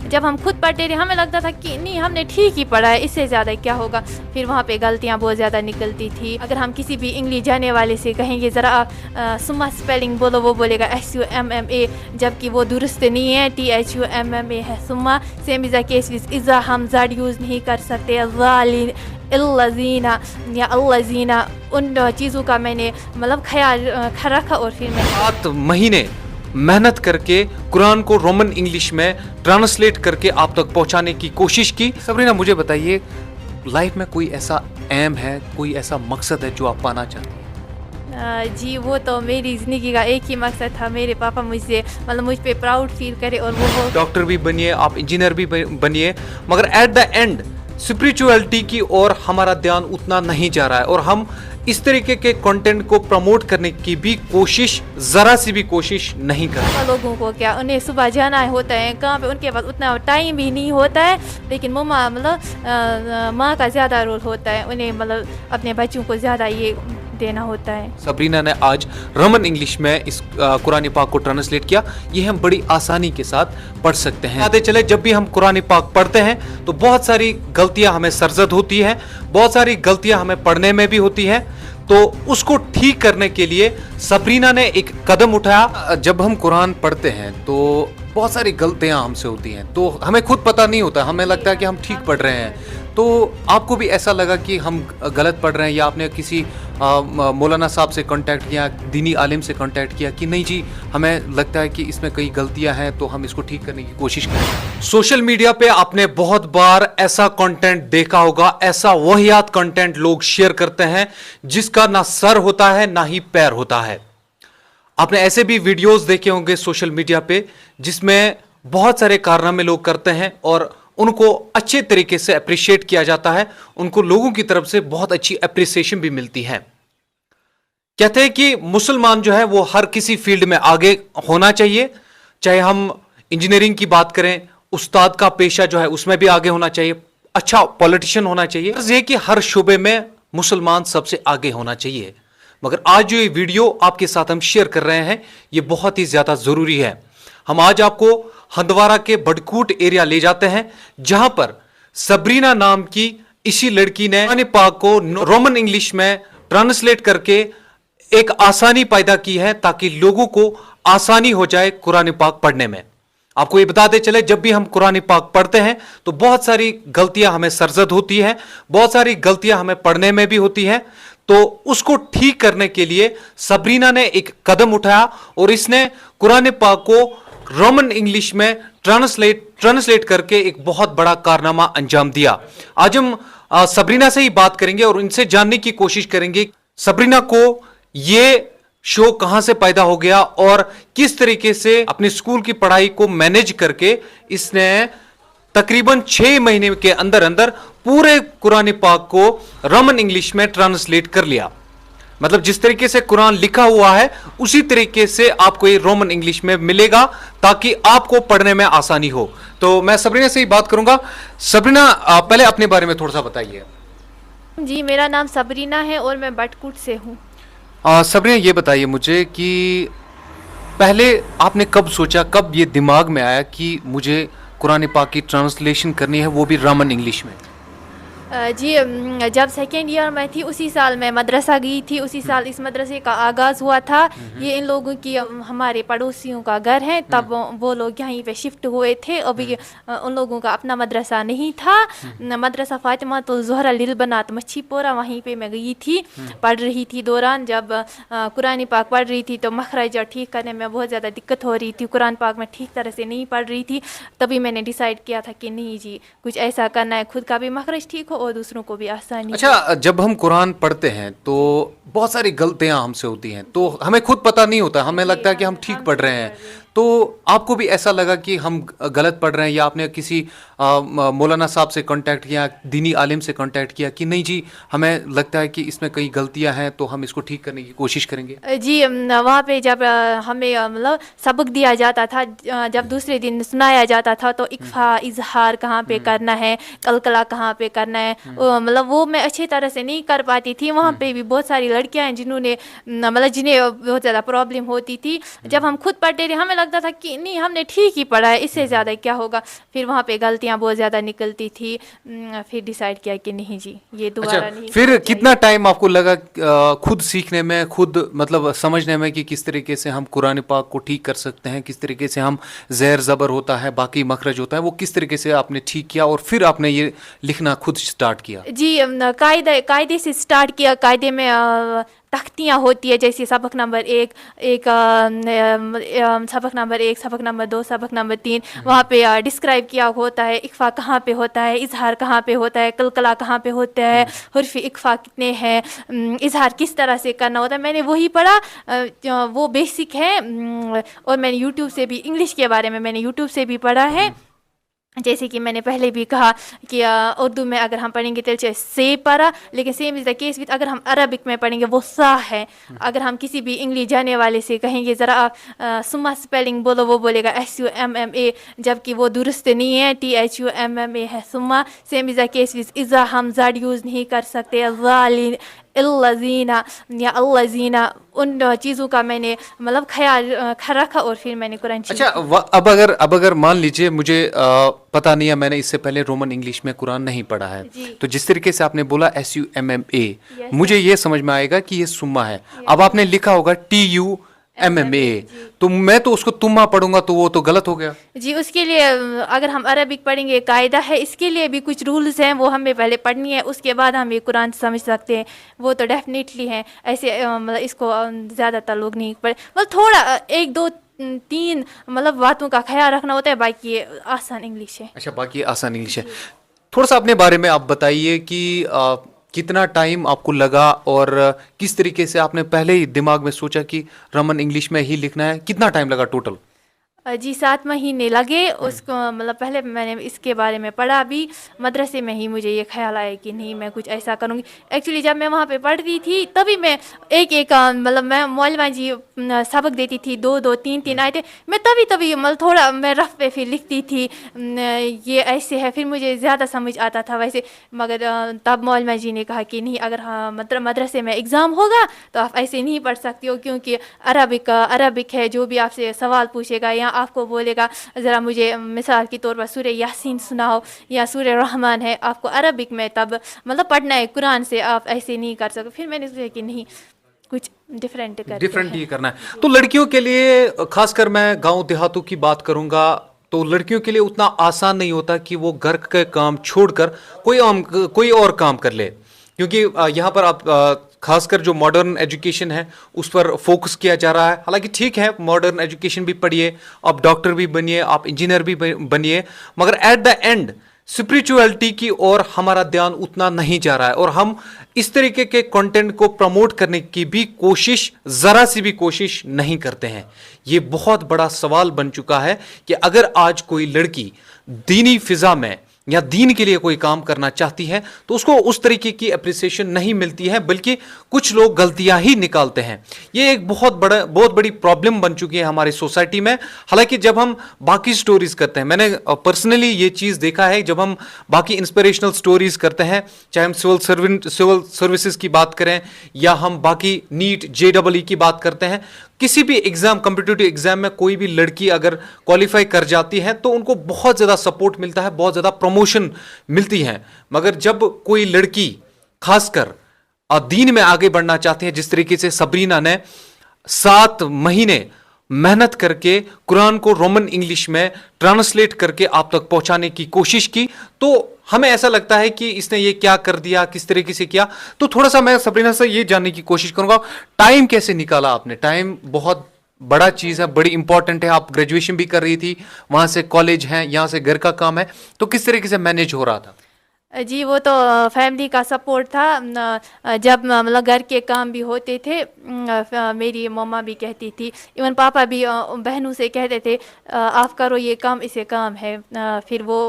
جب ہم خود پڑھتے تھے ہمیں لگتا تھا کہ نہیں ہم نے ٹھیک ہی پڑھا ہے، اس سے زیادہ کیا ہوگا. پھر وہاں پہ غلطیاں بہت زیادہ نکلتی تھی. اگر ہم کسی بھی انگلش جانے والے سے کہیں گے ذرا سما اسپیلنگ بولو، وہ بولے گا SUMMA، جبکہ وہ درست نہیں ہے، THUMMA ہے سما. سیم از دا کیس وز ازا، ہم زڈ یوز نہیں کر سکتے. الذین یا الذین، ان چیزوں کا میں نے مطلب خیال رکھا. اور پھر میں 7 مہینے محنت کر کے قرآن کو رومن انگلش میں ٹرانسلیٹ کر کے آپ تک پہنچانے کی کوشش کی. صبرینہ مجھے بتائیے، لائف میں کوئی ایسا ایم ہے، کوئی ایسا مقصد ہے جو آپ پانا چاہتے ہیں؟ جی وہ تو میری زندگی کا ایک ہی مقصد تھا، میرے پاپا مجھ سے مطلب مجھ پہ پراؤڈ فیل کرے. اور وہ ڈاکٹر بھی بنیے، آپ انجینئر بھی بنیے، مگر ایٹ دا اینڈ اسپریچولیٹی کی اور ہمارا دھیان اتنا نہیں جا رہا ہے، اور ہم اس طریقے کے کنٹینٹ کو پروموٹ کرنے کی بھی کوشش، ذرا سی بھی کوشش نہیں کر رہے. لوگوں کو کیا، انہیں صبح جانا ہوتا ہے کہاں پہ، ان کے پاس اتنا ٹائم بھی نہیں ہوتا ہے. لیکن ماں مطلب ماں کا زیادہ رول ہوتا ہے، انہیں مطلب اپنے بچوں کو زیادہ یہ دینا ہوتا ہے. صبرینہ نے آج رومن انگلش میں اس قرآن پاک کو ٹرانسلیٹ کیا. یہ ہم بڑی آسانی کے ساتھ پڑھ سکتے ہیں. آتے چلے، جب بھی ہم قرآن پاک پڑھتے ہیں تو بہت ساری غلطیاں ہمیں سرزد ہوتی ہیں، بہت ساری غلطیاں ہمیں پڑھنے میں بھی ہوتی ہیں. تو اس کو ٹھیک کرنے کے لیے صبرینہ نے ایک قدم اٹھایا. جب ہم قرآن پڑھتے ہیں تو بہت ساری غلطیاں ہم سے ہوتی ہیں، تو ہمیں خود پتہ نہیں ہوتا، ہمیں لگتا ہے کہ ہم ٹھیک پڑھ رہے ہیں. تو آپ کو بھی ایسا لگا کہ ہم غلط پڑھ رہے ہیں، یا آپ نے کسی مولانا صاحب سے کانٹیکٹ کیا، دینی عالم سے کانٹیکٹ کیا کہ نہیں جی ہمیں لگتا ہے کہ اس میں کئی غلطیاں ہیں تو ہم اس کو ٹھیک کرنے کی کوشش کریں؟ سوشل میڈیا پہ آپ نے بہت بار ایسا کنٹینٹ دیکھا ہوگا، ایسا واہیات کنٹینٹ لوگ شیئر کرتے ہیں جس کا نہ سر ہوتا ہے نہ ہی پیر ہوتا ہے. آپ نے ایسے بھی ویڈیوز دیکھے ہوں گے سوشل میڈیا پہ جس میں بہت سارے کارنامے لوگ کرتے ہیں اور ان کو اچھے طریقے سے اپریشیٹ کیا جاتا ہے، ان کو لوگوں کی طرف سے بہت اچھی اپریسیشن بھی ملتی ہے. کہتے ہیں کہ مسلمان جو ہے وہ ہر کسی فیلڈ میں آگے ہونا چاہیے، چاہے ہم انجینئرنگ کی بات کریں، استاد کا پیشہ جو ہے اس میں بھی آگے ہونا چاہیے، اچھا پولیٹیشین ہونا چاہیے. یہ کہ ہر شعبے میں مسلمان سب سے آگے ہونا چاہیے. مگر آج جو یہ ویڈیو آپ کے ساتھ ہم شیئر کر رہے ہیں یہ بہت ہی زیادہ ضروری ہے. ہم آج آپ کو ہندوارہ کے بڑکوٹ ایریا لے جاتے ہیں جہاں پر صبرینہ نام کی اسی لڑکی نے قرآن پاک کو رومن انگلش میں ٹرانسلیٹ کر کے ایک آسانی پیدا کی ہے تاکہ لوگوں کو آسانی ہو جائے قرآن پاک پڑھنے میں. آپ کو یہ بتاتے چلے، جب بھی ہم قرآن پاک پڑھتے ہیں تو بہت ساری غلطیاں ہمیں سرزد ہوتی ہیں، بہت ساری غلطیاں ہمیں پڑھنے میں بھی ہوتی ہیں. تو اس کو ٹھیک کرنے کے لیے صبرینہ نے ایک قدم اٹھایا اور اس نے قرآن پاک کو رومن انگلش میں ٹرانسلیٹ کر کے ایک بہت بڑا کارنامہ انجام دیا. آج ہم صبرینہ سے ہی بات کریں گے اور ان سے جاننے کی کوشش کریں گے صبرینہ کو یہ شو کہاں سے پیدا ہو گیا اور کس طریقے سے اپنے اسکول کی پڑھائی کو مینیج کر کے اس نے تقریباً 6 مہینے کے اندر اندر پورے قرآن پاک کو رومن انگلش میں ٹرانسلیٹ کر لیا. مطلب جس طریقے سے قرآن لکھا ہوا ہے اسی طریقے سے آپ کو یہ رومن انگلش میں ملے گا تاکہ آپ کو پڑھنے میں آسانی ہو. تو میں صبرینہ سے ہی بات کروں گا. صبرینہ پہلے اپنے بارے میں تھوڑا سا بتائیے. جی میرا نام صبرینہ ہے اور میں بٹکوٹ سے ہوں. صبرینہ یہ بتائیے مجھے کہ پہلے آپ نے کب سوچا، کب یہ دماغ میں آیا کہ مجھے قرآن پاک کی ٹرانسلیشن کرنی ہے وہ بھی رومن انگلش میں؟ جی جب سیکنڈ ایئر میں تھی اسی سال میں مدرسہ گئی تھی، اسی سال اس مدرسے کا آغاز ہوا تھا. یہ ان لوگوں کی ہمارے پڑوسیوں کا گھر ہے، تب وہ لوگ یہیں پہ شفٹ ہوئے تھے. ابھی ان لوگوں کا اپنا مدرسہ نہیں تھا. مدرسہ فاطمہ الزہرا للبنات مچھی پورہ، وہیں پہ میں گئی تھی. پڑھ رہی تھی دوران جب قرآن پاک پڑھ رہی تھی تو مخرج ٹھیک کرنے میں بہت زیادہ دقت ہو رہی تھی. قرآن پاک میں ٹھیک طرح سے نہیں پڑھ رہی تھی. تبھی میں نے ڈیسائیڈ کیا تھا کہ نہیں جی کچھ ایسا کرنا ہے، خود کا بھی مخرج ٹھیک ہو اور دوسروں کو بھی آسانی. اچھا، جب ہم قرآن پڑھتے ہیں تو بہت ساری غلطیاں ہم سے ہوتی ہیں، تو ہمیں خود پتہ نہیں ہوتا، ہمیں لگتا ہے کہ ہم ٹھیک پڑھ رہے ہیں. تو آپ کو بھی ایسا لگا کہ ہم غلط پڑھ رہے ہیں، یا آپ نے کسی مولانا صاحب سے کانٹیکٹ کیا، دینی عالم سے کانٹیکٹ کیا کہ نہیں جی ہمیں لگتا ہے کہ اس میں کئی غلطیاں ہیں تو ہم اس کو ٹھیک کرنے کی کوشش کریں گے؟ جی وہاں پہ جب ہمیں مطلب سبق دیا جاتا تھا، جب دوسرے دن سنایا جاتا تھا تو اکفا اظہار کہاں پہ کرنا ہے، قلقلہ کہاں پہ کرنا ہے، مطلب وہ میں اچھی طرح سے نہیں کر پاتی تھی. وہاں پہ بھی بہت ساری لڑکیاں ہیں جنہوں نے مطلب جنہیں بہت زیادہ پرابلم ہوتی تھی. جب ہم خود پڑھتے تھے ہمیں لگتا تھا کہ نہیں ہم نے ٹھیک ہی پڑھا ہے, اس سے زیادہ کیا ہوگا. پھر وہاں پہ غلطیاں بہت زیادہ نکلتی تھی, پھر ڈیسائیڈ کیا کہ نہیں جی یہ دوبارہ نہیں. پھر کتنا ٹائم آپ کو لگا خود سیکھنے میں, خود مطلب سمجھنے میں کہ کس طریقے سے ہم قرآن پاک کو ٹھیک کر سکتے ہیں, کس طریقے سے ہم زیر زبر ہوتا ہے, باقی مخرج ہوتا ہے, وہ کس طریقے سے آپ نے ٹھیک کیا اور پھر آپ نے یہ لکھنا خود سٹارٹ کیا؟ جی قاعدے سے سٹارٹ کیا. قاعدے میں تختیاں ہوتی ہے, جیسے سبق نمبر 1, سبق نمبر 1, سبق نمبر 2, سبق نمبر 3, وہاں پہ ڈسکرائب کیا ہوتا ہے اخفا کہاں پہ ہوتا ہے, اظہار کہاں پہ ہوتا ہے, قلقلہ کہاں پہ ہوتا ہے, حرف اخفا کتنے ہیں, اظہار کس طرح سے کرنا ہوتا ہے. میں نے وہی پڑھا, وہ بیسک ہے. اور میں نے یوٹیوب سے بھی انگلش کے بارے میں نے یوٹیوب سے بھی پڑھا ہے. جیسے کہ میں نے پہلے بھی کہا کہ اردو میں اگر ہم پڑھیں گے تو سے پڑھا, لیکن same is the case with اگر ہم عربک میں پڑھیں گے وہ سا ہے. اگر ہم کسی بھی انگلش جانے والے سے کہیں گے ذرا آپ سما اسپیلنگ بولو, وہ بولے گا SUMMA, جبکہ وہ درست نہیں ہے, THUMMA ہے سما. Same is the case with ازا, ہم زڈ یوز نہیں کر سکتے, الزینہ یا الزینہ. ان چیزوں کا میں نے مطلب خیال رکھا اور پھر میں نے قرآن. اچھا, اب اگر مان لیجئے مجھے پتہ نہیں ہے, میں نے اس سے پہلے رومن انگلش میں قرآن نہیں پڑھا ہے, تو جس طریقے سے آپ نے بولا SUMMA, مجھے یہ سمجھ میں آئے گا کہ یہ سما ہے. اب آپ نے لکھا ہوگا TUMMA, تو میں تو اس کو تما پڑھوں گا تو وہ تو غلط ہو گیا. جی اس کے لیے اگر ہم عربک پڑھیں گے قاعدہ ہے, اس کے لیے بھی کچھ رولز ہیں, وہ ہمیں پہلے پڑھنی ہے, اس کے بعد ہم یہ قرآن سمجھ سکتے ہیں. وہ تو ڈیفینیٹلی ہیں ایسے, مطلب اس کو زیادہ تر لوگ نہیں پڑھے, مطلب تھوڑا 1 2 3 مطلب باتوں کا خیال رکھنا ہوتا ہے, باقی یہ آسان انگلش ہے. اچھا, باقی آسان انگلش ہے. تھوڑا سا اپنے بارے میں آپ بتائیے کہ کتنا ٹائم آپ کو لگا اور کس طریقے سے آپ نے پہلے ہی دماغ میں سوچا کہ رومن انگلش میں ہی لکھنا ہے, کتنا ٹائم لگا ٹوٹل؟ جی 7 مہینے لگے اس کو, مطلب پہلے میں نے اس کے بارے میں پڑھا بھی مدرسے میں ہی, مجھے یہ خیال آیا کہ نہیں میں کچھ ایسا کروں گی. ایکچولی جب میں وہاں پہ پڑھتی تھی تبھی میں ایک مطلب میں مولوی جی سبق دیتی تھی 2 2 3 3 آئے تھے, میں تبھی مطلب تھوڑا میں رف پہ پھر لکھتی تھی یہ ایسے ہے, پھر مجھے زیادہ سمجھ آتا تھا ویسے. مگر تب مولوی جی نے کہا کہ نہیں, اگر مدرسے میں ایگزام ہوگا تو آپ ایسے نہیں پڑھ سکتی ہو, کیونکہ عربک ہے, جو بھی آپ سے سوال پوچھے گا یا آپ کو بولے گا ذرا مجھے مثال کے طور پر سورہ یاسین سناؤ یا سورہ رحمان ہے, آپ کو عربک میں تب مطلب پڑھنا ہے قرآن سے, آپ ایسے نہیں کر سکتے. پھر میں نے سوچا کہ نہیں کچھ ڈفرینٹ ہی کرنا ہے. تو لڑکیوں کے لیے خاص کر میں گاؤں دیہاتوں کی بات کروں گا, تو لڑکیوں کے لیے اتنا آسان نہیں ہوتا کہ وہ گھر کے کام چھوڑ کر کوئی اور کام کر لے, کیونکہ یہاں پر آپ خاص کر جو ماڈرن ایجوکیشن ہے اس پر فوکس کیا جا رہا ہے. حالانکہ ٹھیک ہے, ماڈرن ایجوکیشن بھی پڑھیے, آپ ڈاکٹر بھی بنیے, آپ انجینئر بھی بنیے, مگر ایٹ دا اینڈ اسپریچویلٹی کی اور ہمارا دھیان اتنا نہیں جا رہا ہے, اور ہم اس طریقے کے کنٹینٹ کو پروموٹ کرنے کی بھی کوشش, ذرا سی بھی کوشش نہیں کرتے ہیں. یہ بہت بڑا سوال بن چکا ہے کہ اگر آج کوئی لڑکی دینی فضا میں یا دین کے لیے کوئی کام کرنا چاہتی ہے تو اس کو اس طریقے کی اپریسیشن نہیں ملتی ہے, بلکہ کچھ لوگ غلطیاں ہی نکالتے ہیں. یہ ایک بہت بڑی پرابلم بن چکی ہے ہماری سوسائٹی میں. حالانکہ جب ہم باقی سٹوریز کرتے ہیں, میں نے پرسنلی یہ چیز دیکھا ہے, جب ہم باقی انسپریشنل سٹوریز کرتے ہیں, چاہے ہم سول سروسز کی بات کریں یا ہم باقی نیٹ JEE کی بات کرتے ہیں, کسی بھی ایگزام, کمپٹیٹیو ایگزام میں کوئی بھی لڑکی اگر کوالیفائی کر جاتی ہے تو ان کو بہت زیادہ سپورٹ ملتا ہے, بہت زیادہ پروموشن ملتی ہے. مگر جب کوئی لڑکی خاص کر دین میں آگے بڑھنا چاہتی ہے, جس طریقے سے سبرینا نے 7 مہینے محنت کر کے قرآن کو رومن انگلش میں ٹرانسلیٹ کر کے آپ تک پہنچانے کی کوشش کی, تو ہمیں ایسا لگتا ہے کہ اس نے یہ کیا کر دیا, کس طریقے سے کیا. تو تھوڑا سا میں سبرینا سے یہ جاننے کی کوشش کروں گا, ٹائم کیسے نکالا آپ نے؟ ٹائم بہت بڑا چیز ہے, بڑی امپورٹنٹ ہے. آپ گریجویشن بھی کر رہی تھی, وہاں سے کالج ہے, یہاں سے گھر کا کام ہے, تو کس طریقے سے مینیج ہو رہا تھا؟ جی وہ تو فیملی کا سپورٹ تھا. جب مطلب گھر کے کام بھی ہوتے تھے, میری مما بھی کہتی تھی, ایون پاپا بھی بہنوں سے کہتے تھے آپ کرو یہ کام, اسے کام ہے. پھر وہ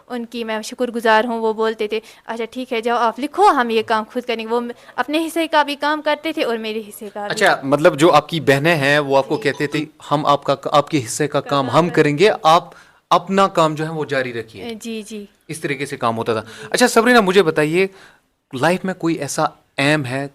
ان کی میں شکر گزار ہوں, وہ بولتے تھے اچھا ٹھیک ہے جاؤ آپ لکھو, ہم یہ کام خود کریں گے. وہ اپنے حصے کا بھی کام کرتے تھے اور میرے حصے کا بھی. اچھا, مطلب جو آپ کی بہنیں ہیں وہ آپ کو کہتے تھے ہم آپ کے حصے کا کام ہم کریں گے, آپ اپنا کام جو ہے وہ جاری رکھیے. جی جی اس طریقے سے کام ہوتا تھا. اچھا سبرینا, مجھے بتائیے لائف میں کوئی ایسا ایم ہے,